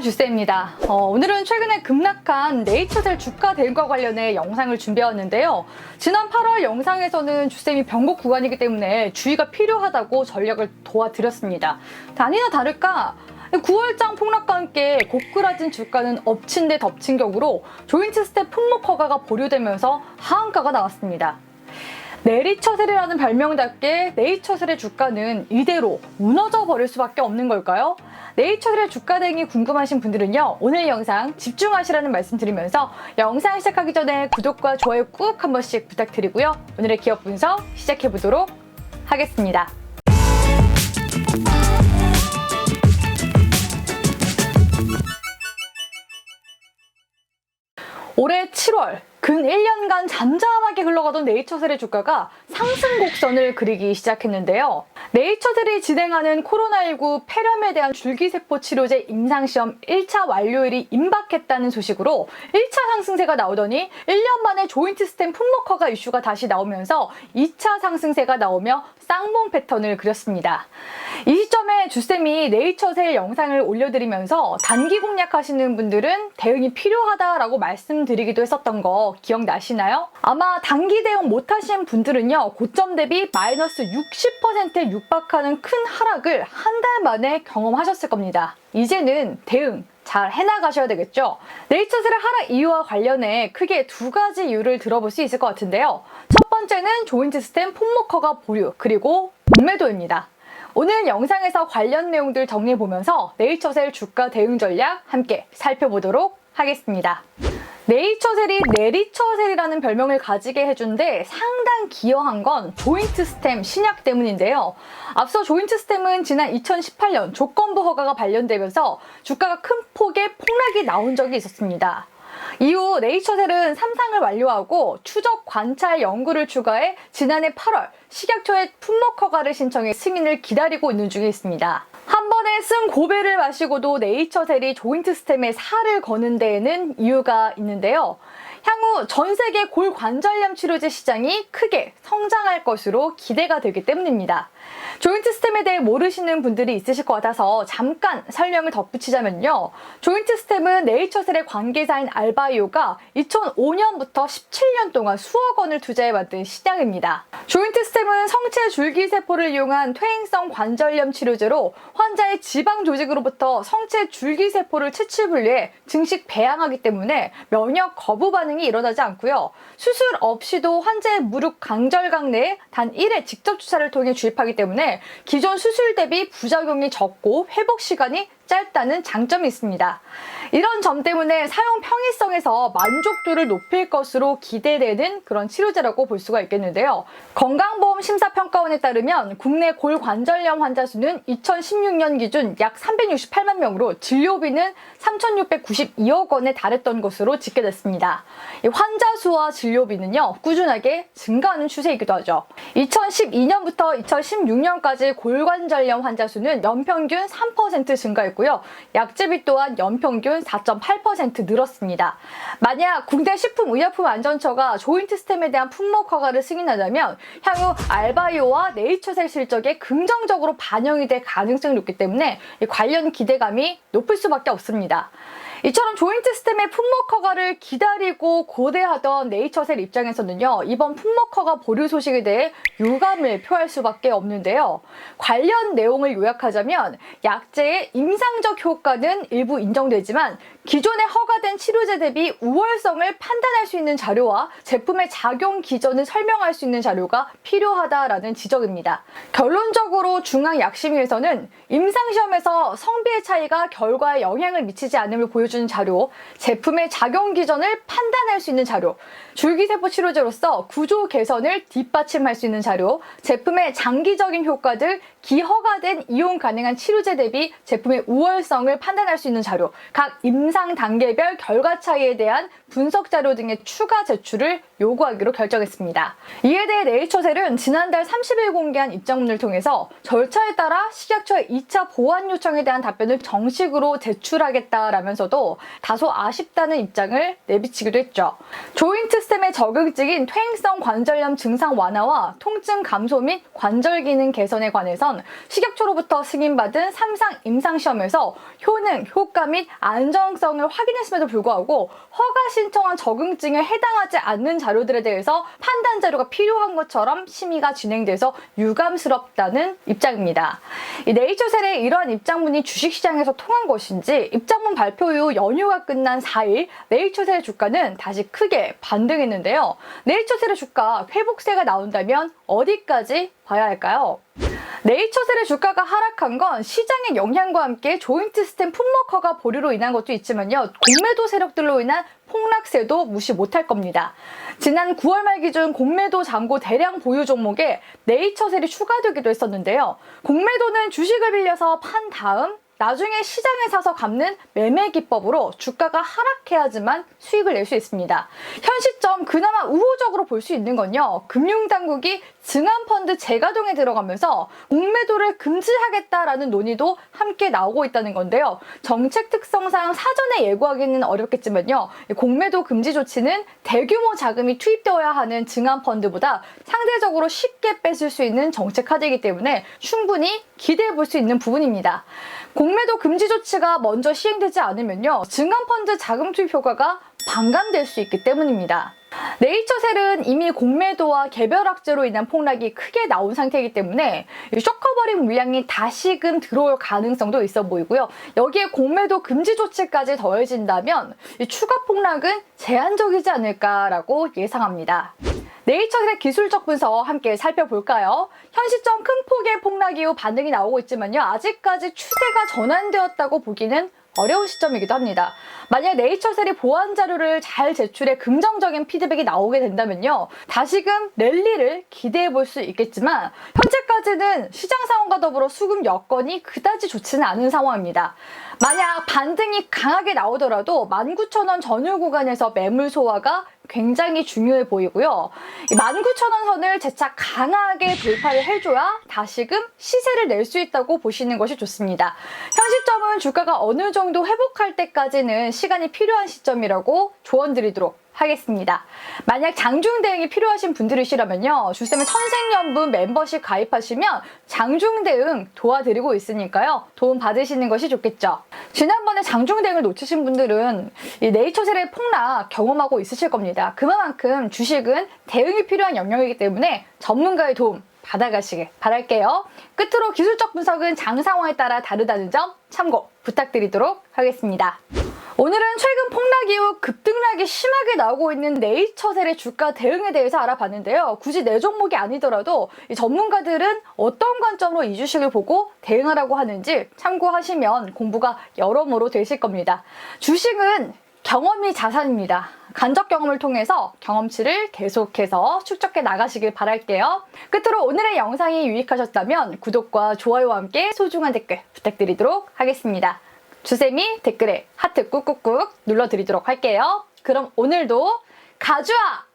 주쌤입니다. 오늘은 최근에 급락한 네이처셀 주가 대응과 관련해 영상을 준비해왔는데요. 지난 8월 영상에서는 주쌤이 변곡 구간이기 때문에 주의가 필요하다고 전략을 도와드렸습니다. 아니나 다를까 9월장 폭락과 함께 고꾸라진 주가는 엎친 데 덮친 격으로 조인트 스텝 품목 허가가 보류되면서 하한가가 나왔습니다. 내리처셀이라는 별명답게 네이처셀의 주가는 이대로 무너져 버릴 수밖에 없는 걸까요? 네이처셀의 주가 대응이 궁금하신 분들은요, 오늘 영상 집중하시라는 말씀 드리면서 영상 시작하기 전에 구독과 좋아요 꾹 한 번씩 부탁드리고요. 오늘의 기업 분석 시작해보도록 하겠습니다. 올해 7월 근 1년간 잠잠하게 흘러가던 네이처셀의 주가가 상승 곡선을 그리기 시작했는데요. 네이처셀이 진행하는 코로나19 폐렴에 대한 줄기세포 치료제 임상시험 1차 완료일이 임박했다는 소식으로 1차 상승세가 나오더니 1년 만에 조인트 스템 품목 허가 이슈가 다시 나오면서 2차 상승세가 나오며 쌍봉 패턴을 그렸습니다. 이 시점에 주쌤이 네이처셀 영상을 올려드리면서 단기 공략하시는 분들은 대응이 필요하다라고 말씀드리기도 했었던 거 기억나시나요? 아마 단기 대응 못하신 분들은요, 고점 대비 마이너스 60%에 육박하는 큰 하락을 한 달 만에 경험하셨을 겁니다. 이제는 대응 잘 해나가셔야 되겠죠? 네이처셀의 하락 이유와 관련해 크게 두 가지 이유를 들어볼 수 있을 것 같은데요. 첫 번째는 조인트 스템 품목 허가 보류, 그리고 공매도입니다. 오늘 영상에서 관련 내용들 정리해보면서 네이처셀 주가 대응 전략 함께 살펴보도록 하겠습니다. 네이처셀이 내리처셀이라는 별명을 가지게 해준 데 상당 기여한 건 조인트 스템 신약 때문인데요. 앞서 조인트 스템은 지난 2018년 조건부 허가가 발령되면서 주가가 큰 폭의 폭락이 나온 적이 있었습니다. 이후 네이처셀은 3상을 완료하고 추적 관찰 연구를 추가해 지난해 8월 식약처에 품목 허가를 신청해 승인을 기다리고 있는 중에 있습니다. 한 번에 쓴 고배를 마시고도 네이처셀이 조인트 스템에 살을 거는 데에는 이유가 있는데요. 향후 전 세계 골관절염 치료제 시장이 크게 성장할 것으로 기대가 되기 때문입니다. 조인트 스템에 대해 모르시는 분들이 있으실 것 같아서 잠깐 설명을 덧붙이자면요. 조인트 스템은 네이처셀의 관계사인 알바이오가 2005년부터 17년 동안 수억 원을 투자해 만든 신약입니다. 조인트 스템은 성체 줄기세포를 이용한 퇴행성 관절염 치료제로 환자의 지방 조직으로부터 성체 줄기세포를 채취 분리해 증식 배양하기 때문에 면역 거부 반응이 일어나지 않고요. 수술 없이도 환자의 무릎 강절각 내에 단 1회 직접 주사를 통해 주입하기 때문에 기존 수술 대비 부작용이 적고 회복 시간이 짧다는 장점이 있습니다. 이런 점 때문에 사용 편의성에서 만족도를 높일 것으로 기대되는 그런 치료제라고 볼 수가 있겠는데요. 건강보험심사평가원에 따르면 국내 골관절염 환자 수는 2016년 기준 약 368만 명으로 진료비는 3,692억 원에 달했던 것으로 집계됐습니다. 이 환자 수와 진료비는요, 꾸준하게 증가하는 추세이기도 하죠. 2012년부터 2016년까지 골관절염 환자 수는 연평균 3% 증가했고 약제비 또한 연평균 4.8% 늘었습니다. 만약 국내 식품의약품안전처가 조인트 스템에 대한 품목 허가를 승인하자면 향후 알바이오와 네이처셀 실적에 긍정적으로 반영이 될 가능성이 높기 때문에 관련 기대감이 높을 수밖에 없습니다. 이처럼 조인트 스템의 품목 허가를 기다리고 고대하던 네이처셀 입장에서는요, 이번 품목 허가 보류 소식에 대해 유감을 표할 수밖에 없는데요. 관련 내용을 요약하자면 약제의 임상적 효과는 일부 인정되지만 기존에 허가된 치료제 대비 우월성을 판단할 수 있는 자료와 제품의 작용 기전을 설명할 수 있는 자료가 필요하다라는 지적입니다. 결론적으로 중앙약심위에서는 임상시험에서 성비의 차이가 결과에 영향을 미치지 않음을 보여주는 자료, 제품의 작용 기전을 판단할 수 있는 자료, 줄기세포 치료제로서 구조 개선을 뒷받침할 수 있는 자료, 제품의 장기적인 효과들, 기허가된 이용 가능한 치료제 대비 제품의 우월성을 판단할 수 있는 자료, 각 임상 단계별 결과 차이에 대한 분석 자료 등의 추가 제출을 요구하기로 결정했습니다. 이에 대해 네이처셀은 지난달 30일 공개한 입장문을 통해서 절차에 따라 식약처의 2차 보완 요청에 대한 답변을 정식으로 제출하겠다라면서도 다소 아쉽다는 입장을 내비치기도 했죠. 조인트 스템의 적응증인 퇴행성 관절염 증상 완화와 통증 감소 및 관절 기능 개선에 관해선 식약처로부터 승인받은 3상 임상시험에서 효능, 효과 및 안정성을 확인했음에도 불구하고 허가 신청한 적응증에 해당하지 않는 자료들에 대해서 판단 자료가 필요한 것처럼 심의가 진행돼서 유감스럽다는 입장입니다. 이 네이처셀의 이러한 입장문이 주식시장에서 통한 것인지 입장문 발표 이후 연휴가 끝난 4일 네이처셀의 주가는 다시 크게 반등했는데요. 네이처셀의 주가 회복세가 나온다면 어디까지 봐야 할까요? 네이처셀의 주가가 하락한 건 시장의 영향과 함께 조인트 스템 품목허가 보류로 인한 것도 있지만요. 공매도 세력들로 인한 폭락세도 무시 못할 겁니다. 지난 9월 말 기준 공매도 잔고 대량 보유 종목에 네이처셀이 추가되기도 했었는데요. 공매도는 주식을 빌려서 판 다음 나중에 시장에 사서 갚는 매매 기법으로 주가가 하락해야지만 수익을 낼 수 있습니다. 현 시점 그나마 우호적으로 볼 수 있는 건요. 금융당국이 증안펀드 재가동에 들어가면서 공매도를 금지하겠다라는 논의도 함께 나오고 있다는 건데요. 정책 특성상 사전에 예고하기는 어렵겠지만요. 공매도 금지 조치는 대규모 자금이 투입되어야 하는 증안펀드보다 상대적으로 쉽게 뺏을 수 있는 정책 카드이기 때문에 충분히 기대해 볼 수 있는 부분입니다. 공매도 금지 조치가 먼저 시행되지 않으면요. 증안펀드 자금 투입 효과가 반감될 수 있기 때문입니다. 네이처셀은 이미 공매도와 개별 악재로 인한 폭락이 크게 나온 상태이기 때문에 쇼커버링 물량이 다시금 들어올 가능성도 있어 보이고요. 여기에 공매도 금지 조치까지 더해진다면 추가 폭락은 제한적이지 않을까라고 예상합니다. 네이처셀의 기술적 분석 함께 살펴볼까요? 현 시점 큰 폭의 폭락 이후 반등이 나오고 있지만요. 아직까지 추세가 전환되었다고 보기는 어려운 시점이기도 합니다. 만약 네이처셀이 보완 자료를 잘 제출해 긍정적인 피드백이 나오게 된다면요. 다시금 랠리를 기대해 볼 수 있겠지만 현재까지는 시장 상황과 더불어 수급 여건이 그다지 좋지는 않은 상황입니다. 만약 반등이 강하게 나오더라도 19,000원 전후 구간에서 매물 소화가 굉장히 중요해 보이고요. 19,000원 선을 재차 강하게 돌파를 해줘야 다시금 시세를 낼 수 있다고 보시는 것이 좋습니다. 현 시점은 주가가 어느 정도 회복할 때까지는 시간이 필요한 시점이라고 조언드리도록 하겠습니다. 만약 장중 대응이 필요하신 분들이시라면요. 주쌤의 천생연분 멤버십 가입하시면 장중 대응 도와드리고 있으니까요. 도움 받으시는 것이 좋겠죠. 지난번에 장중 대응을 놓치신 분들은 이 네이처셀의 폭락 경험하고 있으실 겁니다. 그만큼 주식은 대응이 필요한 영역이기 때문에 전문가의 도움 받아가시길 바랄게요. 끝으로 기술적 분석은 장 상황에 따라 다르다는 점 참고 부탁드리도록 하겠습니다. 오늘은 최근 폭락 이후 급등락이 심하게 나오고 있는 네이처셀의 주가 대응에 대해서 알아봤는데요. 굳이 내 종목이 아니더라도 이 전문가들은 어떤 관점으로 이 주식을 보고 대응하라고 하는지 참고하시면 공부가 여러모로 되실 겁니다. 주식은 경험이 자산입니다. 간접 경험을 통해서 경험치를 계속해서 축적해 나가시길 바랄게요. 끝으로 오늘의 영상이 유익하셨다면 구독과 좋아요와 함께 소중한 댓글 부탁드리도록 하겠습니다. 주쌤이 댓글에 하트 꾹꾹꾹 눌러드리도록 할게요. 그럼 오늘도 가주아!